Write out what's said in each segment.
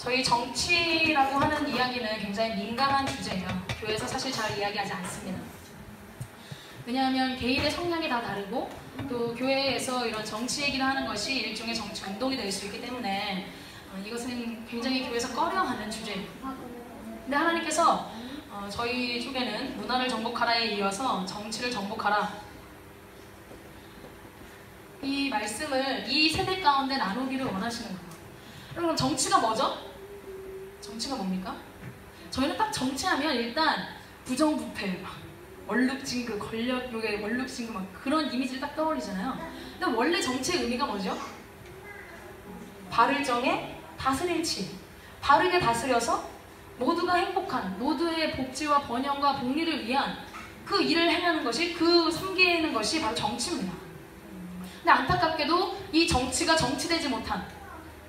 저희 정치라고 하는 이야기는 굉장히 민감한 주제예요. 교회에서 사실 잘 이야기하지 않습니다. 왜냐하면 개인의 성향이 다 다르고 또 교회에서 이런 정치 얘기를 하는 것이 일종의 정치 운동이 될 수 있기 때문에 이것은 굉장히 교회에서 꺼려하는 주제예요. 근데 하나님께서 저희 쪽에는 문화를 정복하라에 이어서 정치를 정복하라, 이 말씀을 이 세대 가운데 나누기를 원하시는 거예요. 그럼 정치가 뭐죠? 정치가 뭡니까? 저희는 딱 정치하면 일단 부정부패, 원룩진그, 권력 요게 원룩진그 막 그런 이미지를 딱 떠올리잖아요. 근데 원래 정치의 의미가 뭐죠? 바를 정해 다스릴지, 바르게 다스려서 모두가 행복한, 모두의 복지와 번영과 복리를 위한 그 일을 행하는 것이, 그 섬기는 것이 바로 정치입니다. 근데 안타깝게도 이 정치가 정치되지 못한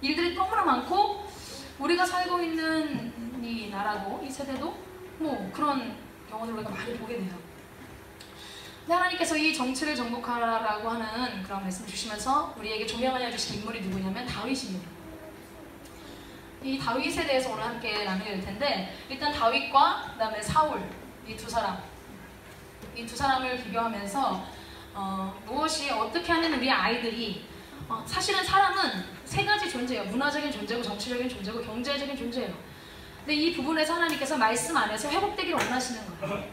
일들이 너무나 많고, 우리가 살고 있는 이 나라도, 이 세대도 뭐 그런 경우를 우리가 많이 보게 돼요. 근데 하나님께서 이 정치를 정복하라고 하는 그런 말씀을 주시면서 우리에게 조명하여 주신 인물이 누구냐면 다윗입니다. 이 다윗에 대해서 오늘 함께 나누게 될 텐데, 일단 다윗과 그 다음에 사울, 이 두 사람을 비교하면서 무엇이 어떻게 하는 우리 아이들이, 사실은 사람은 세 가지 존재예요. 문화적인 존재고, 정치적인 존재고, 경제적인 존재예요. 근데 이 부분에서 하나님께서 말씀 안에서 회복되기를 원하시는 거예요.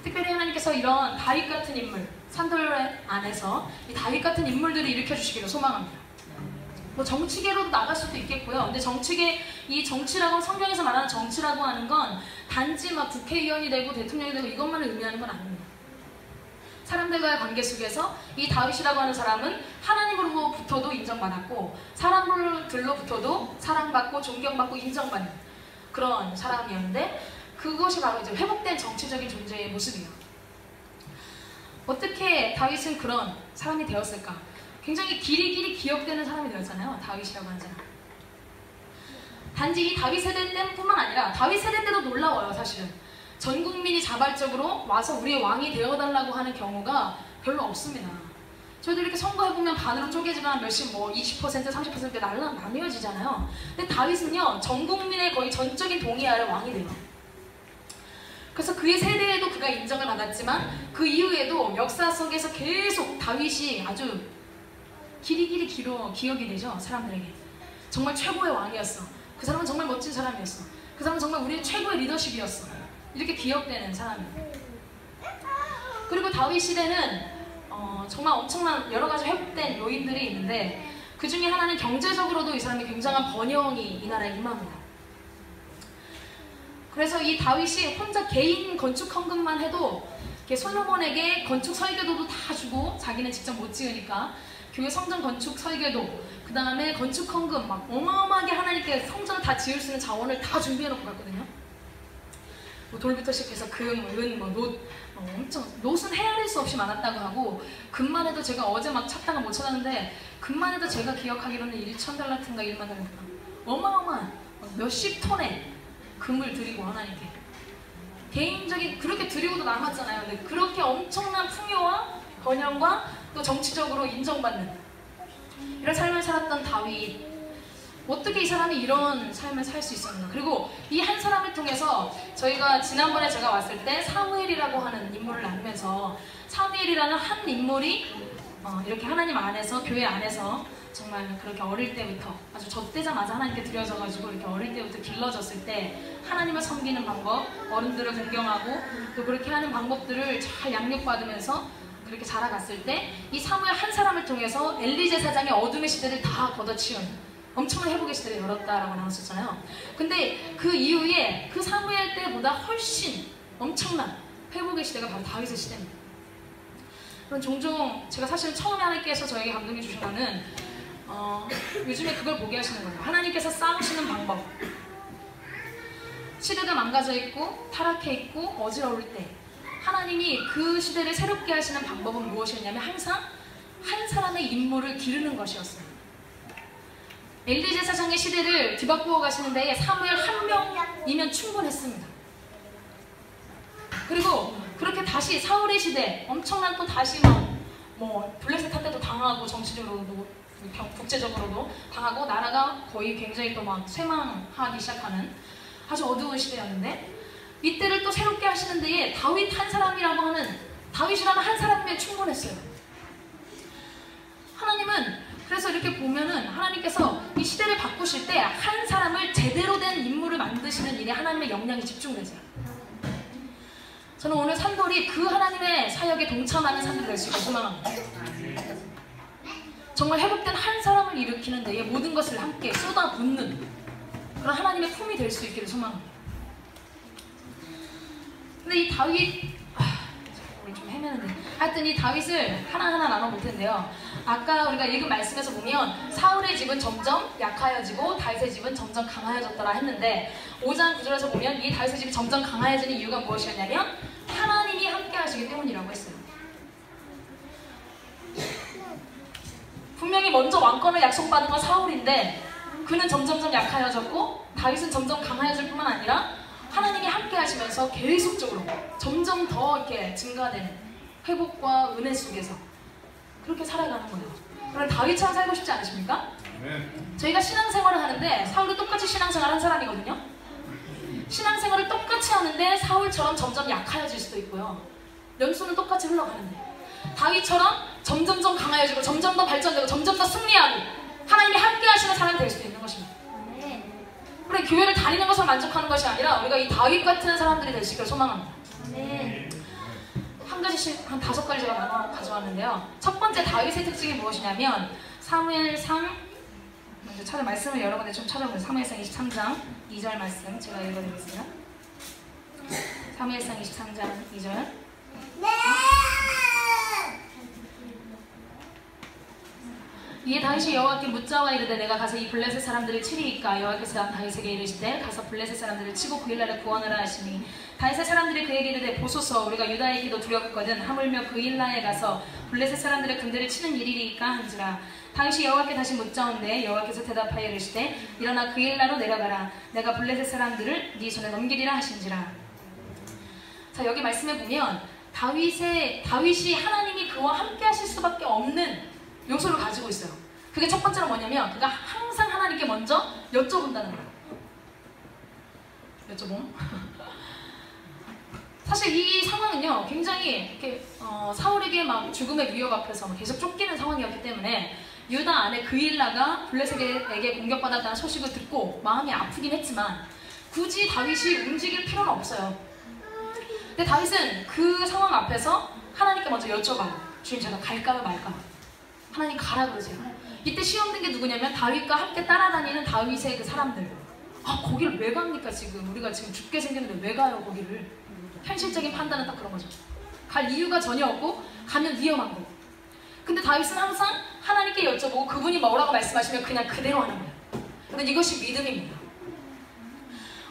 특별히 하나님께서 이런 다윗 같은 인물, 산돌 안에서 이 다윗 같은 인물들을 일으켜주시기를 소망합니다. 뭐 정치계로도 나갈 수도 있겠고요. 근데 정치계, 이 정치라고, 성경에서 말하는 정치라고 하는 건 단지 막 국회의원이 되고 대통령이 되고 이것만을 의미하는 건 아닙니다. 사람들과의 관계 속에서 이 다윗이라고 하는 사람은 하나님으로부터도 인정받았고, 사람들로부터도 사랑받고 존경받고 인정받는 그런 사람이었는데, 그것이 바로 이제 회복된 정치적인 존재의 모습이에요. 어떻게 다윗은 그런 사람이 되었을까? 굉장히 길이 기억되는 사람이 되었잖아요. 다윗이라고 하는 사람. 단지 이 다윗 세대 때뿐만 아니라 다윗 세대 때도 놀라워요. 사실은 전 국민이 자발적으로 와서 우리의 왕이 되어달라고 하는 경우가 별로 없습니다. 저희도 이렇게 선거해보면 반으로 쪼개지거나 몇십, 20%, 30% 나뉘어지잖아요. 근데 다윗은요, 전 국민의 거의 전적인 동의 아래 왕이 돼요. 그래서 그의 세대에도 그가 인정을 받았지만, 그 이후에도 역사 속에서 계속 다윗이 아주 길이 기억이 되죠. 사람들에게 정말 최고의 왕이었어, 그 사람은 정말 멋진 사람이었어, 그 사람은 정말 우리의 최고의 리더십이었어, 이렇게 기억되는 사람이에요. 그리고 다윗 시대는 정말 엄청난 여러 가지 회복된 요인들이 있는데, 그 중에 하나는 경제적으로도 이 사람이 굉장한 번영이 이 나라에 임합니다. 그래서 이 다윗이 혼자 개인 건축 헌금만 해도 솔로몬에게 건축 설계도도 다 주고, 자기는 직접 못 지으니까 교회 성전 건축 설계도, 그 다음에 건축 헌금 막 어마어마하게 하나님께 성전 다 지을 수 있는 자원을 다 준비해놓고 갔거든요. 뭐 돌부터 시작해서 금, 은, 놋, 엄청 놋은 헤아릴 수 없이 많았다고 하고, 금만 해도 제가 어제 막 찾다가 못 찾았는데, 금만 해도 제가 기억하기로는 1,000달러인가 1만 달러인가 어마어마한 몇십 톤의 금을 드리고 하나님께 개인적인, 그렇게 드리고도 남았잖아요. 근데 그렇게 엄청난 풍요와 번영과 또 정치적으로 인정받는 이런 삶을 살았던 다윗, 어떻게 이 사람이 이런 삶을 살 수 있었는가? 그리고 이 한 사람을 통해서 저희가 지난번에 제가 왔을 때 사무엘이라고 하는 인물을 나누면서, 사무엘이라는 한 인물이 이렇게 하나님 안에서, 교회 안에서 정말 그렇게 어릴 때부터 아주 젖대자마자 하나님께 드려져가지고 이렇게 어릴 때부터 길러졌을 때 하나님을 섬기는 방법, 어른들을 공경하고 또 그렇게 하는 방법들을 잘 양육받으면서 그렇게 자라갔을 때, 이 사무엘 한 사람을 통해서 엘리 제사장의 어둠의 시대를 다 걷어치운 엄청난 회복의 시대를 열었다라고 나왔었잖아요. 근데 그 이후에 그 사무엘 때보다 훨씬 엄청난 회복의 시대가 바로 다윗의 시대입니다. 그럼 종종 제가 사실 처음에 하나님께서 저에게 감동해 주신 거는 요즘에 그걸 보게 하시는 거예요. 하나님께서 싸우시는 방법. 시대가 망가져 있고 타락해 있고 어지러울 때 하나님이 그 시대를 새롭게 하시는 방법은 무엇이었냐면, 항상 한 사람의 인물을 기르는 것이었어요. 엘리 제사장의 시대를 뒤바꾸어 가시는데 사무엘 한 명이면 충분했습니다. 그리고 그렇게 다시 사울의 시대, 엄청난 또 다시 뭐 블레셋 한 때도 당하고 정치적으로도 국제적으로도 당하고 나라가 거의 굉장히 또 막 쇠망하기 시작하는 아주 어두운 시대였는데, 이때를 또 새롭게 하시는 데에 다윗 한 사람이라고 하는, 다윗이라는 한 사람이면 충분했어요. 하나님은 그래서 이렇게 보면은 하나님께서 이 시대를 바꾸실 때 한 사람을 제대로 된 인물을 만드시는 일에 하나님의 역량이 집중되죠. 저는 오늘 산돌이 그 하나님의 사역에 동참하는 산돌이 될 수 있고 소망합니다. 정말 회복된 한 사람을 일으키는 데에 모든 것을 함께 쏟아붓는 그런 하나님의 품이 될 수 있기를 소망합니다. 근데 이 다윗, 우리 좀 헤매는데, 하여튼 이 다윗을 하나하나 나눠 볼 텐데요. 아까 우리가 읽은 말씀에서 보면 사울의 집은 점점 약하여지고 다윗의 집은 점점 강하여졌더라 했는데, 5장 9절에서 보면 이 다윗의 집이 점점 강하여지는 이유가 무엇이었냐면 하나님이 함께 하시기 때문이라고 했어요. 분명히 먼저 왕권을 약속받은 건 사울인데 그는 점점점 약하여졌고 다윗은 점점 강하여질 뿐만 아니라 하나님이 함께 하시면서 계속적으로 점점 더 이렇게 증가되는 회복과 은혜 속에서 그렇게 살아가는 거예요. 그럼 다윗처럼 살고 싶지 않으십니까? 네. 저희가 신앙생활을 하는데 사울도 똑같이 신앙생활을 한 사람이거든요. 신앙생활을 똑같이 하는데 사울처럼 점점 약하여질 수도 있고요. 연수는 똑같이 흘러가는데 다윗처럼 점점점 강하여지고 점점 더 발전되고 점점 더 승리하고 하나님이 함께 하시는 사람이 될 수도 있는 것입니다. 우리 교회를 다니는 것을 만족하는 것이 아니라 우리가 이 다윗 같은 사람들이 될 수 있기를 소망합니다. 한 가지씩, 한 5가지 제가 나눠 가져왔는데요. 첫 번째 다윗의 특징이 무엇이냐면 사무엘상, 먼저 찾아 말씀을 여러 군데 좀 찾아보세요. 사무엘상 23장 2절 말씀 제가 읽어드리겠습니다. 사무엘상 23장 2절. 네! 이에 다윗이 여호와께 묻자와 이르되 내가 가서 이 블레셋 사람들을 치리이까. 여호와께서 다윗에게 이르시되 가서 블레셋 사람들을 치고 그 일날에 구원하라 하시니 다윗의 사람들이 그에게 이르되 보소서 우리가 유다에 있기도 두렵거든 하물며 그 일날에 가서 블레셋 사람들의 군대를 치는 일이리이까 한지라. 다윗이 여호와께 다시 묻자온데 여호와께서 대답하여 이르시되 일어나 그 일날로 내려가라. 내가 블레셋 사람들을 네 손에 넘기리라 하신지라. 자, 여기 말씀해 보면 다윗이 하나님이 그와 함께 하실 수밖에 없는 요소를 가지고 있어요. 그게 첫 번째로 뭐냐면 그가 항상 하나님께 먼저 여쭤본다는 거예요. 여쭤봄. 사실 이 상황은요 굉장히 이렇게 사울에게 막 죽음의 위협 앞에서 계속 쫓기는 상황이었기 때문에 유다 안에 그일라가 블레셋에게 공격받았다는 소식을 듣고 마음이 아프긴 했지만 굳이 다윗이 움직일 필요는 없어요. 근데 다윗은 그 상황 앞에서 하나님께 먼저 여쭤봐요. 주님, 제가 갈까요 말까요? 하나님 가라 그러세요. 이때 시험된 게 누구냐면 다윗과 함께 따라다니는 다윗의 그 사람들. 아, 거기를 왜 갑니까 지금? 우리가 지금 죽게 생겼는데 왜 가요 거기를? 현실적인 판단은 딱 그런 거죠. 갈 이유가 전혀 없고 가면 위험한 거. 근데 다윗은 항상 하나님께 여쭤보고 그분이 뭐라고 말씀하시면 그냥 그대로 하는 거예요. 근데 이것이 믿음입니다.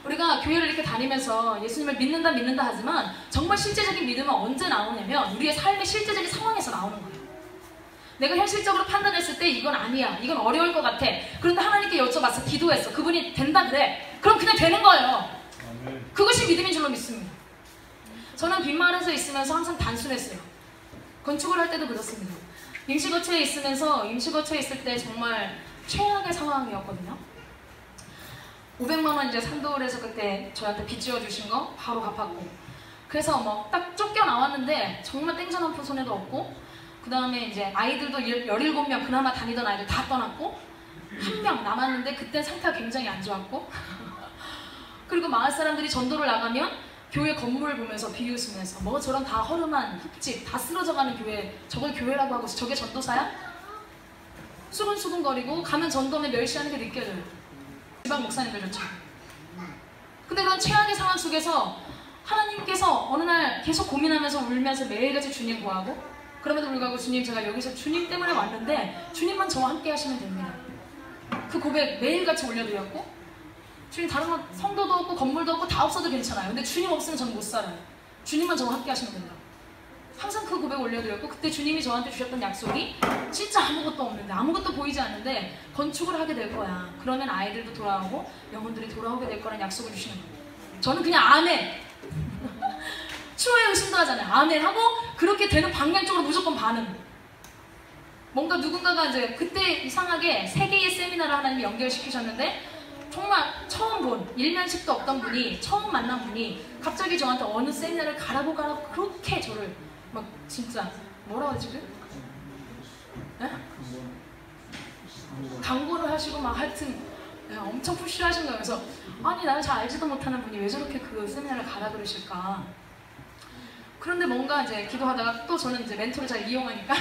우리가 교회를 이렇게 다니면서 예수님을 믿는다 하지만 정말 실제적인 믿음은 언제 나오냐면 우리의 삶의 실제적인 상황에서 나오는 거예요. 내가 현실적으로 판단했을 때 이건 아니야, 이건 어려울 것 같아. 그런데 하나님께 여쭤봤어, 기도했어, 그분이 된다 그래. 그럼 그냥 되는 거예요. 그것이 믿음인 줄로 믿습니다. 저는 빈마을에서 있으면서 항상 단순했어요. 건축을 할 때도 그렇습니다. 임시거처에 있으면서 임시거처에 있을 때 정말 최악의 상황이었거든요. 500만 원 이제 산돌에서 그때 저한테 빚 지어주신 거 바로 갚았고, 그래서 뭐 딱 쫓겨 나왔는데 정말 땡전 한 푼 손에도 없고, 그 다음에 이제 아이들도 17명 그나마 다니던 아이들 다 떠났고 한 명 남았는데 그때 상태가 굉장히 안 좋았고 그리고 마을 사람들이 전도를 나가면 교회 건물 보면서 비웃으면서 뭐 저런 다 허름한 흙집 다 쓰러져가는 교회, 저걸 교회라고 하고 저게 전도사야? 수근수근거리고 가면 전도하면 멸시하는 게 느껴져요. 지방 목사님들 그렇죠. 근데 그런 최악의 상황 속에서 하나님께서 어느 날 계속 고민하면서 울면서 매일같이 주님 구하고, 그럼에도 불구하고 주님, 제가 여기서 주님 때문에 왔는데 주님만 저와 함께 하시면 됩니다. 그 고백 매일같이 올려드렸고, 주님 다른 건 성도도 없고 건물도 없고 다 없어도 괜찮아요. 근데 주님 없으면 저는 못 살아요. 주님만 저와 함께 하시면 됩니다. 항상 그 고백 올려드렸고, 그때 주님이 저한테 주셨던 약속이 진짜 아무것도 없는데, 아무것도 보이지 않는데 건축을 하게 될 거야. 그러면 아이들도 돌아오고 영혼들이 돌아오게 될 거라는 약속을 주시는 거예요. 저는 그냥 아멘. 추호의 의심도 하잖아요. 아멘 하고 그렇게 되는 방향 쪽으로 무조건 반응. 뭔가 누군가가 이제 그때 이상하게 3개의 세미나를 하나님이 연결시키셨는데 정말 처음 본, 일면식도 없던 분이, 처음 만난 분이 갑자기 저한테 어느 세미나를 가라고 그렇게 저를 막 진짜 뭐라고 하지? 네? 광고를 하시고 막 하여튼 엄청 푸시하신 거예요. 그래서 아니 나를 잘 알지도 못하는 분이 왜 저렇게 그 세미나를 가라 그러실까. 그런데 뭔가 이제 기도하다가 또 저는 이제 멘토를 잘 이용하니까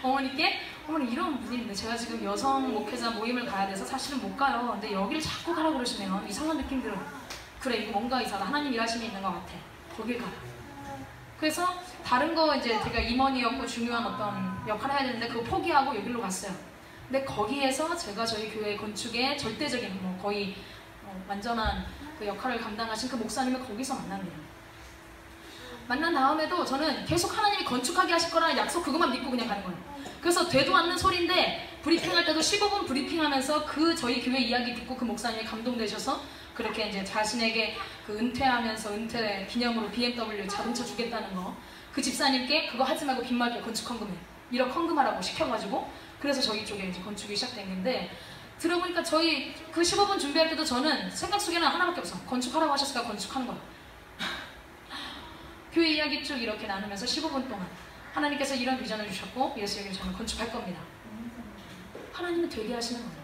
어머니께 어머니 이런 분인데 제가 지금 여성 목회자 모임을 가야 돼서 사실은 못 가요. 근데 여기를 자꾸 가라 그러시네요. 이상한 느낌 들어. 그래 이거 뭔가 이상하다. 하나님 일하심이 있는 것 같아. 거길 가라. 그래서 다른 거 이제 제가 임원이었고 중요한 어떤 역할을 해야 되는데 그거 포기하고 여기로 갔어요. 근데 거기에서 제가 저희 교회 건축의 절대적인 뭐 거의 완전한 그 역할을 감당하신 그 목사님을 거기서 만납니다. 만난 다음에도 저는 계속 하나님이 건축하게 하실 거라는 약속 그것만 믿고 그냥 가는 거예요. 그래서 되도 않는 소리인데 브리핑할 때도 15분 브리핑하면서 그 저희 교회 이야기 듣고 그 목사님이 감동되셔서 그렇게 이제 자신에게 그 은퇴하면서 은퇴 기념으로 BMW 자동차 주겠다는 거 그 집사님께 그거 하지 말고 빚말게 건축 헌금해 1억 헌금하라고 시켜가지고 그래서 저희 쪽에 이제 건축이 시작된 건데 들어보니까 저희 그 15분 준비할 때도 저는 생각 속에는 하나밖에 없어. 건축하라고 하셨으니까 건축하는 거야. 교회 이야기 쭉 이렇게 나누면서 15분 동안 하나님께서 이런 비전을 주셨고 예수 여기를 저는 건축할 겁니다. 하나님은 되게 하시는 거예요.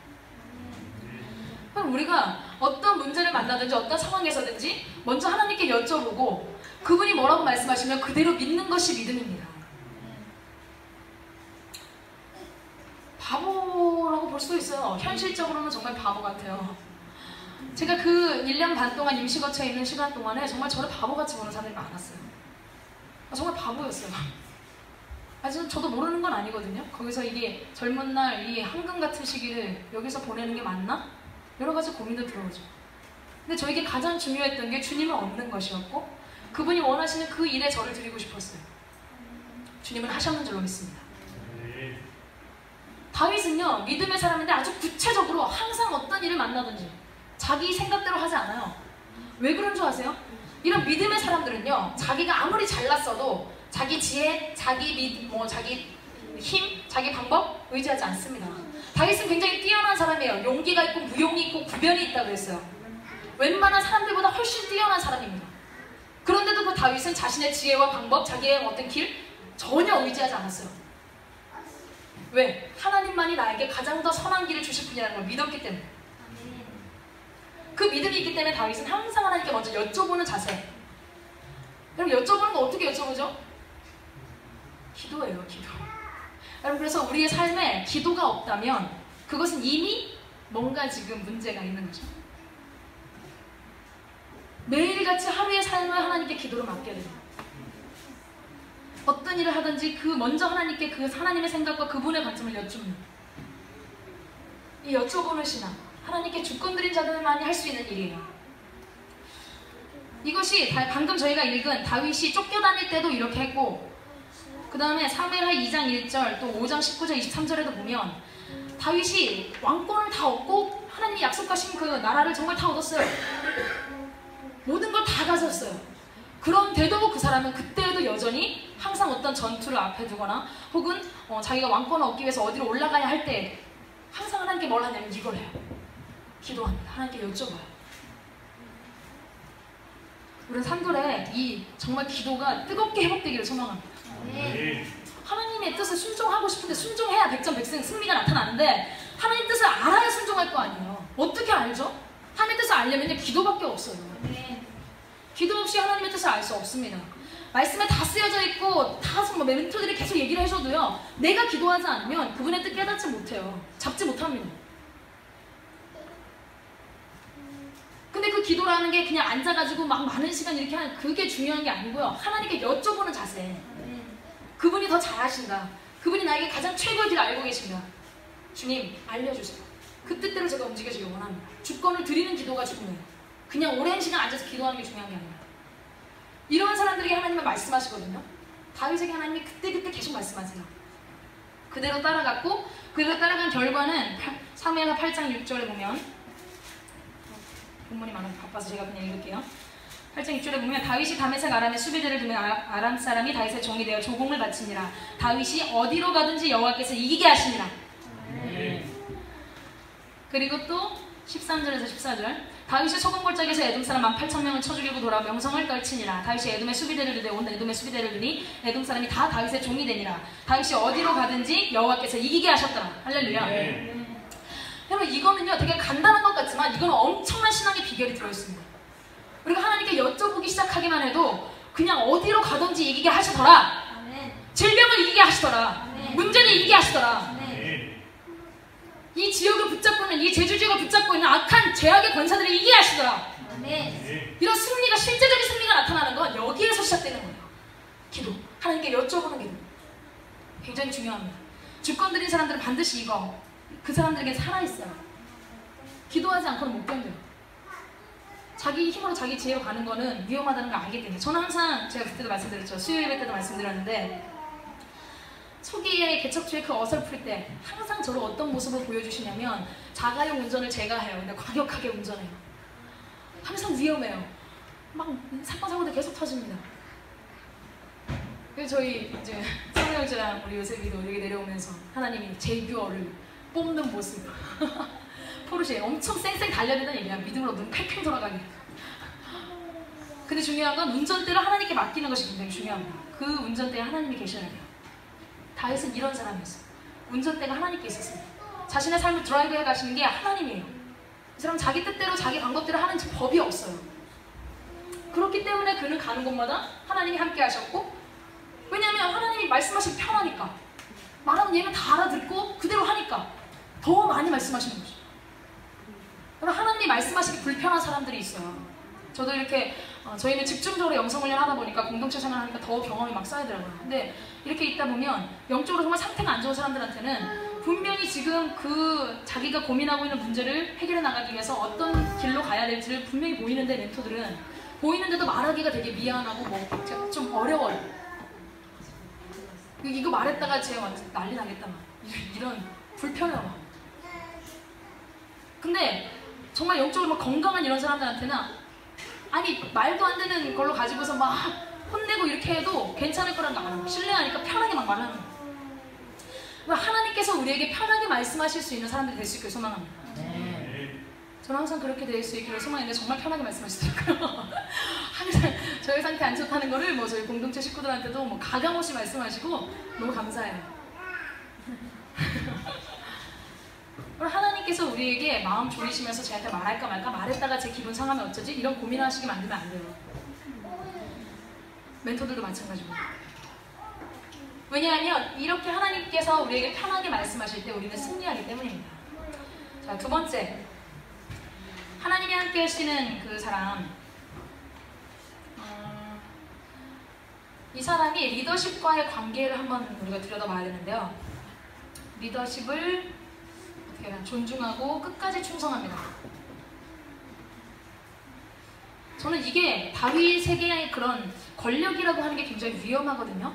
그럼 우리가 어떤 문제를 만나든지 어떤 상황에서든지 먼저 하나님께 여쭤보고 그분이 뭐라고 말씀하시면 그대로 믿는 것이 믿음입니다. 바보라고 볼 수도 있어요. 현실적으로는 정말 바보 같아요. 제가 그 1년 반 동안 임시거처에 있는 시간 동안에 정말 저를 바보같이 보는 사람들이 많았어요. 정말 바보였어요. 아직 저도 모르는 건 아니거든요. 거기서 이게 젊은 날 이 황금 같은 시기를 여기서 보내는 게 맞나? 여러 가지 고민도 들어오죠. 근데 저에게 가장 중요했던 게 주님을 얻는 것이었고 그분이 원하시는 그 일에 저를 드리고 싶었어요. 주님은 하셨는 줄로 믿습니다. 다윗은요 믿음의 사람인데 아주 구체적으로 항상 어떤 일을 만나든지 자기 생각대로 하지 않아요. 왜 그런 줄 아세요? 이런 믿음의 사람들은요 자기가 아무리 잘났어도 자기 지혜, 자기 힘, 자기 방법 의지하지 않습니다. 다윗은 굉장히 뛰어난 사람이에요. 용기가 있고 무용이 있고 구변이 있다고 그랬어요. 웬만한 사람들보다 훨씬 뛰어난 사람입니다. 그런데도 그 다윗은 자신의 지혜와 방법, 자기의 어떤 길 전혀 의지하지 않았어요. 왜? 하나님만이 나에게 가장 더 선한 길을 주실 분이라는 걸 믿었기 때문에. 그 믿음이 있기 때문에 다윗은 항상 하나님께 먼저 여쭤보는 자세. 그럼 여쭤보는 거 어떻게 여쭤보죠? 기도예요, 기도. 여러분 그래서 우리의 삶에 기도가 없다면 그것은 이미 뭔가 지금 문제가 있는 거죠. 매일같이 하루의 삶을 하나님께 기도로 맡겨야 됩니다. 어떤 일을 하든지 그 먼저 하나님께 그 하나님의 생각과 그분의 관점을 여쭙는 이 여쭤보는 신앙, 하나님께 주권 드린 자들만이 할 수 있는 일이에요. 이것이 방금 저희가 읽은 다윗이 쫓겨다닐 때도 이렇게 했고 그 다음에 사무엘하 2장 1절 또 5장 19절 23절에도 보면 다윗이 왕권을 다 얻고 하나님이 약속하신 그 나라를 정말 다 얻었어요. 모든 걸 다 가졌어요. 그런데도 그 사람은 그때에도 여전히 항상 어떤 전투를 앞에 두거나 혹은 자기가 왕권을 얻기 위해서 어디로 올라가야 할 때 항상 하나님께 뭘 하냐면 이걸 해요. 기도합니다. 하나님께 여쭤봐요. 우리는 산돌에 이 정말 기도가 뜨겁게 회복되기를 소망합니다. 하나님의 뜻을 순종하고 싶은데 순종해야 백전백승 승리가 나타나는데 하나님 뜻을 알아야 순종할 거 아니에요. 어떻게 알죠? 하나님의 뜻을 알려면 기도밖에 없어요. 기도 없이 하나님의 뜻을 알 수 없습니다. 말씀에 다 쓰여져 있고 다 멘토들이 계속 얘기를 해줘도요 내가 기도하지 않으면 그분의 뜻 깨닫지 못해요. 잡지 못합니다. 근데 그 기도라는 게 그냥 앉아가지고 막 많은 시간 이렇게 하는 그게 중요한 게 아니고요. 하나님께 여쭤보는 자세. 그분이 더 잘하신다. 그분이 나에게 가장 최고의 길을 알고 계십니다. 주님 알려주세요. 그 뜻대로 제가 움직여지길 원합니다. 주권을 드리는 기도가 중요해요. 그냥 오랜 시간 앉아서 기도하는 게 중요한 게 아닙니다. 이런 사람들에게 하나님은 말씀하시거든요. 다윗에게 하나님이 그때그때 계속 말씀하세요. 그대로 따라갔고 그대로 따라간 결과는 사무엘하 8장 6절에 보면 본문이 많아서 바빠서 제가 그냥 읽을게요. 8장 6절에 보면 다윗이 다메섹 아람의 수비대를 두며 아람 사람이 다윗의 종이 되어 조공을 바치니라. 다윗이 어디로 가든지 여호와께서 이기게 하시니라. 그리고 또 13절에서 14절 다윗이 소금골짜기에서 에돔 사람 18,000명을 쳐 죽이고 돌아 명성을 떨치니라. 다윗이 에돔의 수비대를 두되 온 에돔의 수비대를 두니 에돔 사람이 다 다윗의 종이 되니라. 다윗이 어디로 가든지 여호와께서 이기게 하셨더라. 할렐루야. 여러분 이거는요 되게 간단한 것 같지만 이거는 엄청난 신앙의 비결이 들어있습니다. 우리가 하나님께 여쭤보기 시작하기만 해도 그냥 어디로 가든지 이기게 하시더라. 질병을 이기게 하시더라. 문제를 이기게 하시더라. 이 지역을 붙잡고 있는 이 제주 지역을 붙잡고 있는 악한 죄악의 권사들을 이기게 하시더라. 이런 승리가 실제적인 승리가 나타나는 건 여기에서 시작되는 거예요. 기도. 하나님께 여쭤보는 기도. 굉장히 중요합니다. 주권 드린 사람들은 반드시 이거 그 사람들에게 살아있어요. 기도하지 않고는 못 견뎌요. 자기 힘으로 자기 지혜로 가는 거는 위험하다는 걸 알기 때문에 저는 항상 제가 그때도 말씀드렸죠. 수요일 예배 때도 말씀드렸는데 초기에 개척주에 그 어설플 때 항상 저를 어떤 모습을 보여주시냐면 자가용 운전을 제가 해요. 근데 과격하게 운전해요. 항상 위험해요. 막 사건 사고도 계속 터집니다. 그래서 저희 이제 성령씨랑 우리 요셉이도 여기 내려오면서 하나님이 제규어를 뽑는 모습 포르쉐 엄청 쌩쌩 달려야 얘기야. 믿음으로 눈 팽팽 돌아가게. 근데 중요한 건 운전대를 하나님께 맡기는 것이 굉장히 중요합니다. 그 운전대에 하나님이 계셔야 돼요. 다윗은 이런 사람이었어요. 운전대가 하나님께 있었어요. 자신의 삶을 드라이브해 가시는 게 하나님이에요. 이 사람 자기 뜻대로 자기 방법대로 하는 법이 없어요. 그렇기 때문에 그는 가는 곳마다 하나님이 함께 하셨고 왜냐하면 하나님이 말씀하시기 편하니까 말하면 얘는 다 알아듣고 그대로 하니까 더 많이 말씀하시는 거죠. 그러니까 하나님이 말씀하시기 불편한 사람들이 있어요. 저도 이렇게 저희는 집중적으로 영성훈련 하다 보니까 공동체 생활하니까 더 경험이 막 쌓이더라고요. 근데 이렇게 있다 보면 영적으로 정말 상태가 안 좋은 사람들한테는 분명히 지금 그 자기가 고민하고 있는 문제를 해결해 나가기 위해서 어떤 길로 가야 될지를 분명히 보이는데 멘토들은 보이는데도 말하기가 되게 미안하고 뭐 좀 어려워요. 이거 말했다가 제가 완전 난리 나겠다 이런 불편해요. 근데 정말 영적으로 막 건강한 이런 사람들한테는 아니 말도 안 되는 걸로 가지고서 막 혼내고 이렇게 해도 괜찮을 거란 거 알아요. 신뢰하니까 편하게 막 말하는 거예요. 하나님께서 우리에게 편하게 말씀하실 수 있는 사람들이 될 수 있기를 소망합니다. 저는 항상 그렇게 될 수 있기를 소망했는데 정말 편하게 말씀하시더라고요. 항상 저희 상태 안 좋다는 거를 뭐 저희 공동체 식구들한테도 뭐 가감없이 말씀하시고 너무 감사해요. 하나님께서 우리에게 마음 졸이시면서 저한테 말할까 말까 말했다가 제 기분 상하면 어쩌지? 이런 고민하시게 만들면 안 돼요. 멘토들도 마찬가지고. 왜냐하면 이렇게 하나님께서 우리에게 편하게 말씀하실 때 우리는 승리하기 때문입니다. 자, 두 번째. 하나님이 함께 하시는 그 사람. 이 사람이 리더십과의 관계를 한번 우리가 들여다봐야 되는데요. 리더십을 존중하고 끝까지 충성합니다. 저는 이게 다윗에게의 그런 권력이라고 하는 게 굉장히 위험하거든요.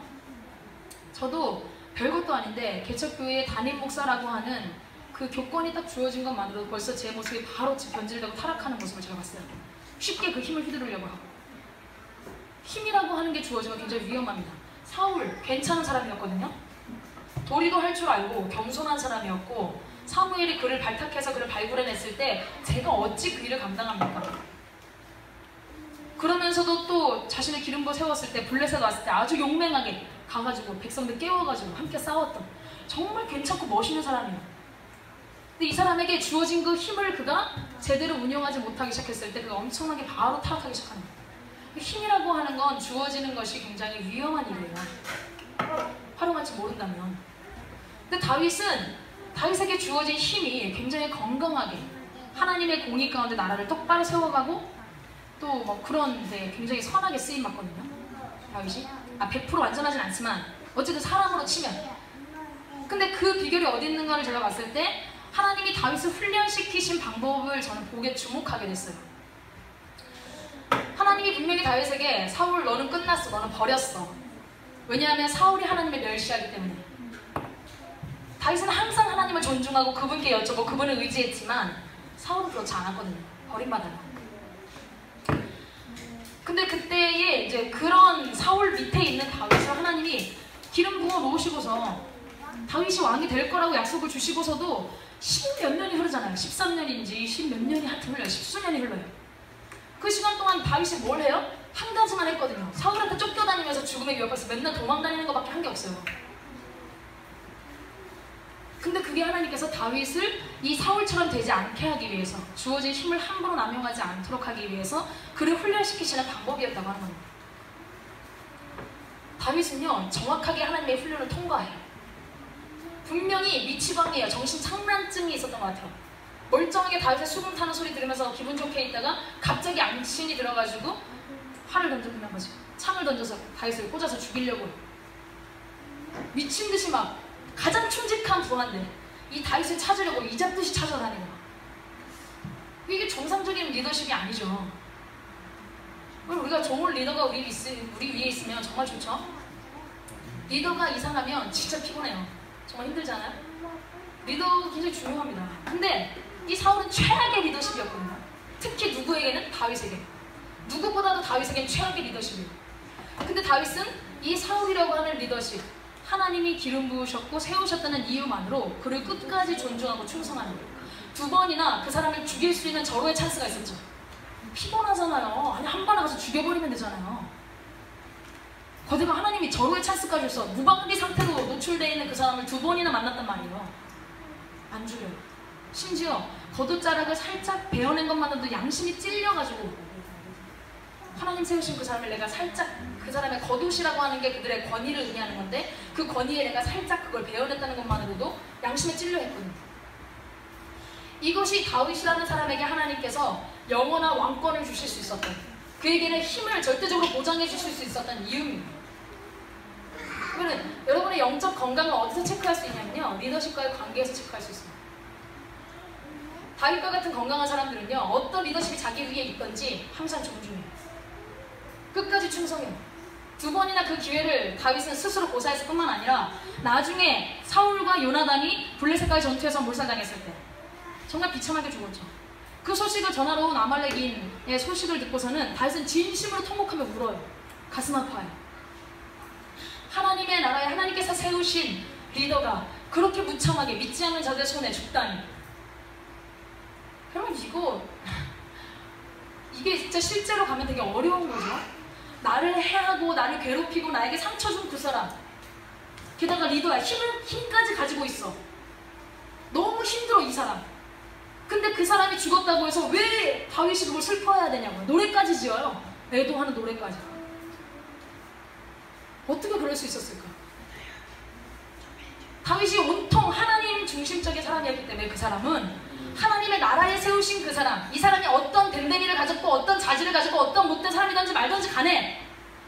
저도 별것도 아닌데 개척교회의 담임 목사라고 하는 그 교권이 딱 주어진 것만으로도 벌써 제 모습이 바로 변질되고 타락하는 모습을 제가 봤어요. 쉽게 그 힘을 휘두르려고 하고. 힘이라고 하는 게 주어지면 굉장히 위험합니다. 사울 괜찮은 사람이었거든요. 도리도 할 줄 알고 겸손한 사람이었고 사무엘이 그를 발탁해서 그를 발굴해냈을 때 제가 어찌 그 일을 감당합니까? 그러면서도 또 자신의 기름부어 세웠을 때 블레셋 왔을 때 아주 용맹하게 가가지고 백성들 깨워가지고 함께 싸웠던 정말 괜찮고 멋있는 사람이에요. 근데 이 사람에게 주어진 그 힘을 그가 제대로 운영하지 못하기 시작했을 때 그가 엄청나게 바로 타락하기 시작합니다. 힘이라고 하는 건 주어지는 것이 굉장히 위험한 일이에요. 활용할지 모른다면. 근데 다윗에게 주어진 힘이 굉장히 건강하게 하나님의 공의 가운데 나라를 똑바로 세워가고 또 뭐 그런 데 굉장히 선하게 쓰임받거든요. 다윗이 100% 완전하진 않지만 어쨌든 사람으로 치면. 근데 그 비결이 어디 있는가를 제가 봤을 때 하나님이 다윗을 훈련시키신 방법을 저는 보게 주목하게 됐어요. 하나님이 분명히 다윗에게 사울 너는 끝났어, 너는 버렸어. 왜냐하면 사울이 하나님을 멸시하기 때문에. 다윗은 항상 하나님을 존중하고 그분께 여쭤보고 그분을 의지했지만 사울은 그렇지 않았거든요. 버림받아요. 근데 그때에 이제 그런 사울 밑에 있는 다윗을 하나님이 기름 부어 놓으시고서 다윗이 왕이 될 거라고 약속을 주시고서도 10몇 년이 흐르잖아요. 13년인지 10몇 년이 하여튼 흘러요. 10수년이 흘러요. 그 시간 동안 다윗이 뭘 해요? 한 가지만 했거든요. 사울한테 쫓겨다니면서 죽음의 위협에서 맨날 도망다니는 것밖에 한 게 없어요. 근데 그게 하나님께서 다윗을 이 사울처럼 되지 않게 하기 위해서, 주어진 힘을 함부로 남용하지 않도록 하기 위해서 그를 훈련시키시는 방법이었다고 하는 겁니다. 다윗은요, 정확하게 하나님의 훈련을 통과해요. 분명히 미치광이에요. 정신착란증이 있었던 것 같아요. 멀쩡하게 다윗의 수금 타는 소리 들으면서 기분 좋게 있다가 갑자기 암신이 들어가지고 활을 던져보는 거지. 창을 던져서 다윗을 꽂아서 죽이려고. 미친 듯이 막 가장 충직한 부하인데 이 다윗을 찾으려고 이잡듯이 찾아다니고. 이게 정상적인 리더십이 아니죠. 우리가 좋은 리더가 우리 위에 있으면 정말 좋죠. 리더가 이상하면 진짜 피곤해요. 정말 힘들잖아요. 리더 굉장히 중요합니다. 근데 이 사울은 최악의 리더십이었거든요. 특히 누구에게는? 다윗에게. 누구보다도 다윗에게는 최악의 리더십이에요. 근데 다윗은 이 사울이라고 하는 리더십, 하나님이 기름 부으셨고 세우셨다는 이유만으로 그를 끝까지 존중하고 충성하는 거예요. 2번이나 그 사람을 죽일 수 있는 절호의 찬스가 있었죠. 피곤하잖아요. 아니 한 번에 가서 죽여버리면 되잖아요. 거기가 하나님이 절호의 찬스까지 줬어. 무방비 상태로 노출되어 있는 그 사람을 2번이나 만났단 말이에요. 안 죽여요. 심지어 겉옷자락을 살짝 베어낸 것만으로도 양심이 찔려가지고 하나님 세우신 그 사람을 내가 살짝, 그 사람의 겉옷이라고 하는 게 그들의 권위를 의미하는 건데 그 권위에 내가 살짝 그걸 베어냈다는 것만으로도 양심에 찔려 했거든요. 이것이 다윗이라는 사람에게 하나님께서 영원한 왕권을 주실 수 있었던, 그에게는 힘을 절대적으로 보장해 주실 수 있었던 이유입니다. 그러면 여러분의 영적 건강을 어디서 체크할 수 있냐면요, 리더십과의 관계에서 체크할 수 있습니다. 다윗과 같은 건강한 사람들은요, 어떤 리더십이 자기 위에 있던지 항상 존중해요. 끝까지 충성해요. 2번이나 그 기회를 다윗은 스스로 고사했을 뿐만 아니라 나중에 사울과 요나단이 블레셋과의 전투에서 몰살당했을 때 정말 비참하게 죽었죠. 그 소식을 전하러 온 아말렉인의 소식을 듣고서는 다윗은 진심으로 통곡하며 울어요. 가슴 아파요. 하나님의 나라에 하나님께서 세우신 리더가 그렇게 무참하게 믿지 않는 자들의 손에 죽다니. 여러분 이게 진짜 실제로 가면 되게 어려운 거죠. 나를 해하고 나를 괴롭히고 나에게 상처 준 그 사람, 게다가 리더야. 힘까지 가지고 있어. 너무 힘들어 이 사람. 근데 그 사람이 죽었다고 해서 왜 다윗이 그걸 슬퍼해야 되냐고요. 노래까지 지어요. 애도하는 노래까지. 어떻게 그럴 수 있었을까? 다윗이 온통 하나님 중심적인 사람이었기 때문에 그 사람은 하나님의 나라에 세우신 그 사람, 이 사람이 어떤 댐댐이를 가졌고 어떤 자질을 가지고 어떤 못된 사람이든지 말든지 간에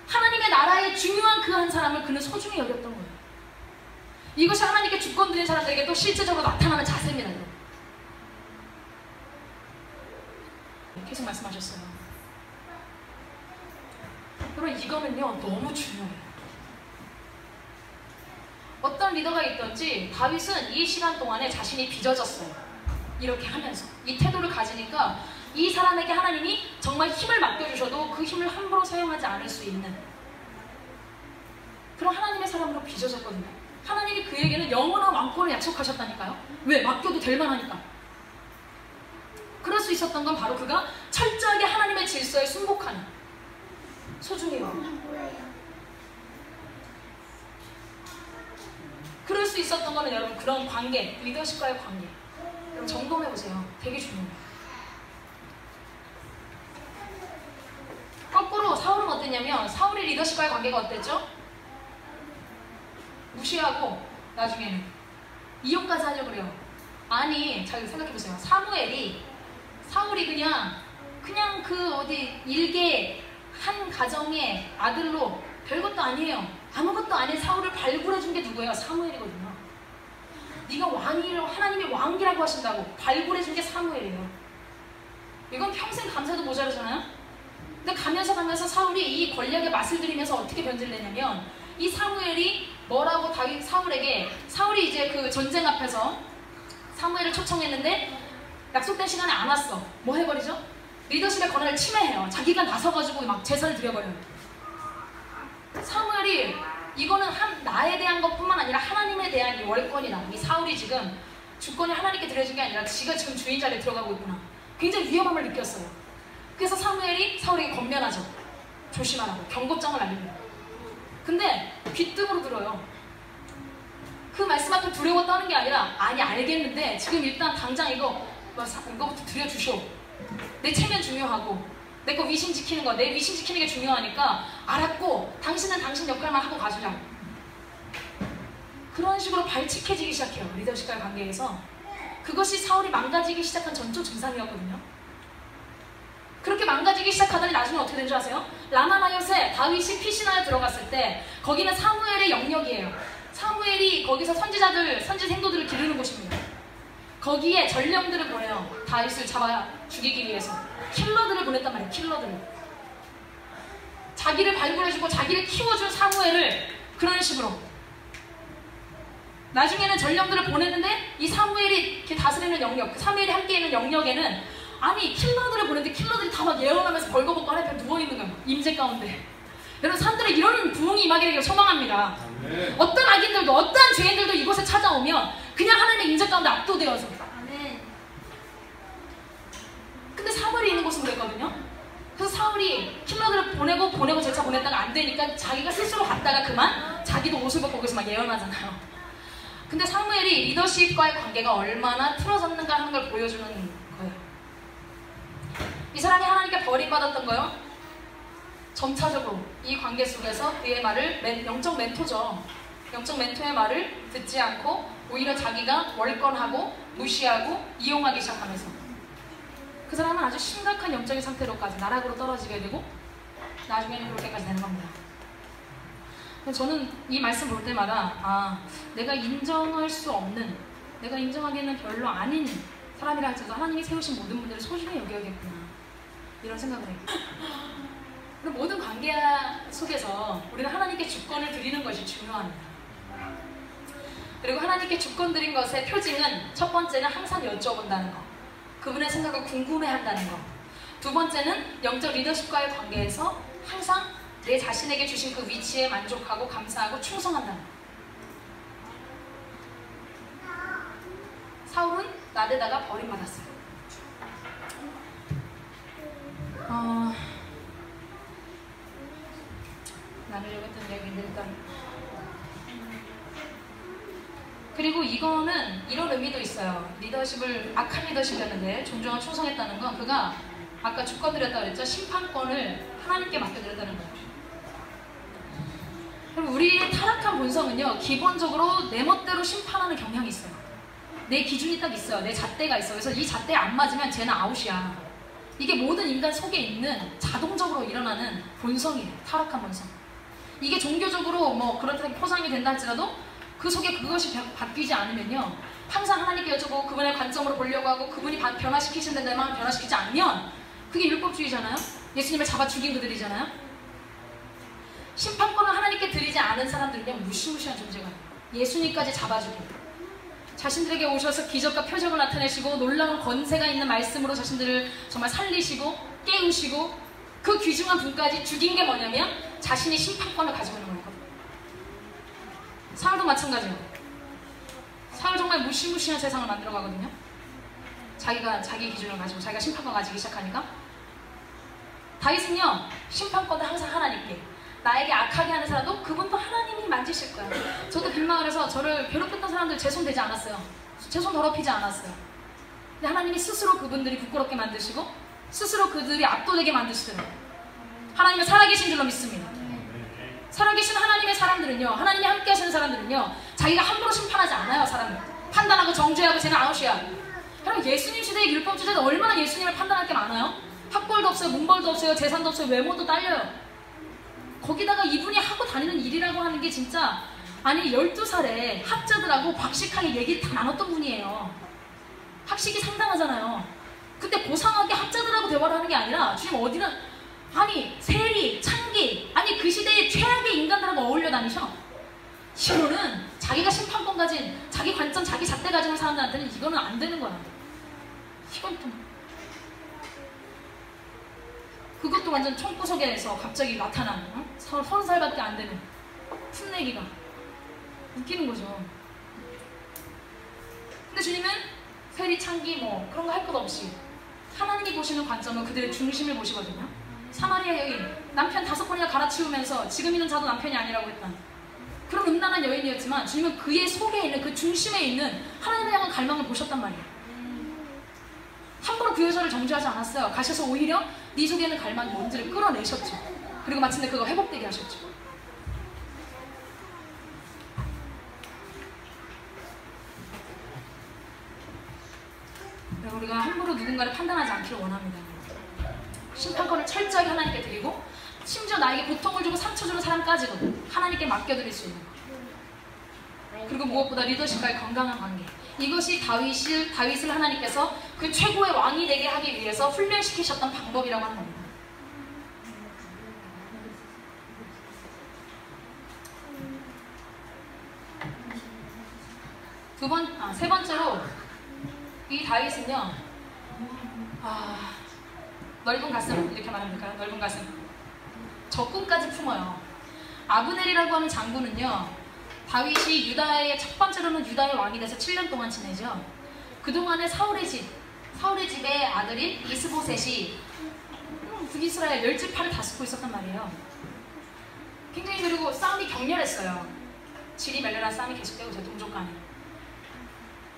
하나님의 나라에 중요한 그 한 사람을 그는 소중히 여겼던 거예요. 이것이 하나님께 주권 드린 사람들에게 또 실제적으로 나타나는 자세입니다. 계속 말씀하셨어요. 여러분 이거는요 너무 중요해요. 어떤 리더가 있든지 다윗은 이 시간 동안에 자신이 빚어졌어요. 이렇게 하면서 이 태도를 가지니까 이 사람에게 하나님이 정말 힘을 맡겨주셔도 그 힘을 함부로 사용하지 않을 수 있는 그런 하나님의 사람으로 빚어졌거든요. 하나님이 그에게는 영원한 왕권을 약속하셨다니까요. 왜? 맡겨도 될 만하니까. 그럴 수 있었던 건 바로 그가 철저하게 하나님의 질서에 순복하는 소중해요. 그럴 수 있었던 거는 여러분 그런 관계, 리더십과의 관계. 여러분 점검해보세요. 되게 중요해요. 거꾸로 사울은 어땠냐면 사울의 리더십과의 관계가 어땠죠? 무시하고 나중에는 이혼까지 하려고 그래요. 아니 잘 생각해보세요. 사울이 그냥 그 어디 일개 한 가정의 아들로 별것도 아니에요. 아무것도 아닌 사울을 발굴해준 게 누구예요? 사무엘이거든요. 네가 왕이라고 하나님이 왕이라고 하신다고 발굴해준 게 사무엘이에요. 이건 평생 감사도 모자라잖아요. 근데 가면서 사울이 이 권력의 맛을 들이면서 어떻게 변질을 내냐면 이 사무엘이 뭐라고 사울이 이제 그 전쟁 앞에서 사무엘을 초청했는데 약속된 시간에 안 왔어. 뭐 해버리죠? 리더십의 권한을 침해해요. 자기가 나서가지고 막 제사를 드려버려요. 사무엘이 이거는 나에 대한 것뿐만 아니라 하나님에 대한 이 월권이다. 이 사울이 지금 주권이 하나님께 드려진 게 아니라 지가 지금 주인 자리에 들어가고 있구나. 굉장히 위험함을 느꼈어요. 그래서 사무엘이 사울에게 권면하죠. 조심하라고 경고장을 날립니다. 근데 귓등으로 들어요. 그 말씀 앞에 두려워 떠는 게 아니라 아니 알겠는데 지금 일단 당장 이거부터 드려주시오. 내 체면 중요하고 내 거 위신 지키는 거, 내 위신 지키는 게 중요하니까 알았고 당신은 당신 역할만 하고 가주자. 그런 식으로 발칙해지기 시작해요. 리더십과의 관계에서. 그것이 사울이 망가지기 시작한 전조 증상이었거든요. 그렇게 망가지기 시작하더니 나중에 어떻게 된 줄 아세요? 라마나요새 다윗이 피시나에 들어갔을 때 거기는 사무엘의 영역이에요. 사무엘이 거기서 선지 생도들을 기르는 곳입니다. 거기에 전령들을 보내요. 다윗을 잡아 죽이기 위해서. 킬러들을 보냈단 말이에요. 킬러들을. 자기를 발굴해주고 자기를 키워준 사무엘을 그런 식으로. 나중에는 전령들을 보냈는데 이 사무엘이 이렇게 다스리는 영역, 사무엘이 함께 있는 영역에는 아니 킬러들을 보냈는데 킬러들이 다 막 예언하면서 벌거벗고 하나님 앞에 누워있는 거예요. 임재 가운데. 여러분 사람들은 이런 부흥이 임하기를 소망합니다. 아멘. 어떤 악인들도 어떠한 죄인들도 이곳에 찾아오면 그냥 하나님의 임재 가운데 압도되어서. 아멘. 근데 사울이 있는 곳은 그랬거든요. 그래서 사울이 킬러들을 보내고 재차 보냈다가 안 되니까 자기가 스스로 갔다가 그만 자기도 옷을 벗고 거기서 막 예언하잖아요. 근데 사무엘이 리더십과의 관계가 얼마나 틀어졌는가 하는 걸 보여주는 거예요. 이 사람이 하나님께 버림받았던 거요. 점차적으로 이 관계 속에서 그의 말을 영적 멘토죠. 영적 멘토의 말을 듣지 않고 오히려 자기가 월권하고 무시하고 이용하기 시작하면서 그 사람은 아주 심각한 영적인 상태로까지 나락으로 떨어지게 되고 나중에는 그렇게까지 되는 겁니다. 저는 이 말씀 볼 때마다 내가 인정할 수 없는, 내가 인정하기에는 별로 아닌 사람이라 할지라도 하나님이 세우신 모든 분들을 소중히 여겨야겠구나 이런 생각을 해요. 그리고 모든 관계 속에서 우리는 하나님께 주권을 드리는 것이 중요합니다. 그리고 하나님께 주권 드린 것의 표징은 첫 번째는 항상 여쭤본다는 것, 그분의 생각을 궁금해한다는 것. 두 번째는 영적 리더십과의 관계에서 항상 내 자신에게 주신 그 위치에 만족하고 감사하고 충성한다는 것. 사울은 나대다가 버림받았어요. 나누려고 했던 이야기인데 일단 그리고 이거는 이런 의미도 있어요. 악한 리더십이었는데 존중하고 충성했다는 건 그가 아까 주권 드렸다고 그랬죠. 심판권을 하나님께 맡겨드렸다는 거예요. 그럼 우리의 타락한 본성은요, 기본적으로 내 멋대로 심판하는 경향이 있어요. 내 기준이 딱 있어요. 내 잣대가 있어요. 그래서 이 잣대에 안 맞으면 쟤는 아웃이야. 이게 모든 인간 속에 있는 자동적으로 일어나는 본성이에요. 타락한 본성. 이게 종교적으로 뭐 그렇게 포장이 된다 할지라도 그 속에 그것이 바뀌지 않으면요, 항상 하나님께 여쭤보고 그분의 관점으로 보려고 하고 그분이 변화시키시는 내 마음을 변화시키지 않으면 그게 율법주의잖아요. 예수님을 잡아 죽인 그들이잖아요. 심판권을 하나님께 드리지 않은 사람들은 그냥 무시무시한 존재가 예수님까지 잡아주고 자신들에게 오셔서 기적과 표적을 나타내시고 놀라운 권세가 있는 말씀으로 자신들을 정말 살리시고 깨우시고 그 귀중한 분까지 죽인 게 뭐냐면 자신이 심판권을 가지고 있는 거거든요. 사울도 마찬가지예요. 사울 정말 무시무시한 세상을 만들어가거든요. 자기가 자기 기준을 가지고 자기가 심판권 가지기 시작하니까. 다윗은요, 심판권은 항상 하나님께, 나에게 악하게 하는 사람도 그분도 하나님이 만지실 거야. 저도 빈마을에서 저를 괴롭혔던 사람들 제 손 대지 않았어요. 제 손 더럽히지 않았어요. 근데 하나님이 스스로 그분들이 부끄럽게 만드시고 스스로 그들이 압도되게 만드시더라고요. 하나님은 살아계신 줄로 믿습니다. 살아계신 하나님의 사람들은요, 하나님이 함께 하시는 사람들은요, 자기가 함부로 심판하지 않아요. 사람을 판단하고 정죄하고 쟤는 아웃이야. 여러분, 예수님 시대의 율법주의자들 얼마나 예수님을 판단할 게 많아요? 학벌도 없어요, 문벌도 없어요, 재산도 없어요, 외모도 딸려요. 거기다가 이분이 하고 다니는 일이라고 하는 게 진짜, 아니 12살에 학자들하고 박식하게 얘기를 다 나눴던 분이에요. 학식이 상당하잖아요. 근데 고상하게 학자들하고 대화를 하는 게 아니라 주님 어디나, 아니 세리, 창기, 아니 그 시대의 최악의 인간들하고 어울려 다니셔. 이거는 자기가 심판권 가진, 자기 관점, 자기 잣대 가지는 사람들한테는 이거는 안 되는 거야. 이건 좀 그것도 완전 총구석에서 갑자기 나타나는 30살밖에 안 되는 풋내기가 웃기는 거죠. 근데 주님은 세리, 창기 뭐 그런 거 할 것 없이 하나님이 보시는 관점은 그들의 중심을 보시거든요. 사마리아 여인, 남편 5번이나 갈아치우면서 지금 있는 자도 남편이 아니라고 했던 그런 음란한 여인이었지만 주님은 그의 속에 있는 그 중심에 있는 하나님을 향한 갈망을 보셨단 말이에요. 함부로 그 여자를 정죄하지 않았어요. 가셔서 오히려 네 속에 있는 갈망이 뭔지를 끌어내셨죠. 그리고 마침내 그거 회복되게 하셨죠. 우리가 함부로 누군가를 판단하지 않기를 원합니다. 심판권을 철저하게 하나님께 드리고 심지어 나에게 고통을 주고 상처 주는 사람까지도 하나님께 맡겨드릴 수 있는 것. 그리고 무엇보다 리더십과의 건강한 관계. 이것이 다윗을 하나님께서 그 최고의 왕이 되게 하기 위해서 훈련시키셨던 방법이라고 하는 겁니다. 세 번째로 이 다윗은요, 넓은 가슴, 이렇게 말하면 될까요? 넓은 가슴. 적군까지 품어요. 아브넬이라고 하는 장군은요, 다윗이 유다의 첫 번째로는 유다의 왕이 돼서 7년 동안 지내죠. 그동안에 사울의 집의 아들인 이스보셋이 북이스라엘 10지파를 다스리고 있었단 말이에요. 굉장히 그리고 싸움이 격렬했어요. 질이 멸렬한 싸움이 계속되고 있어요, 동족 간에.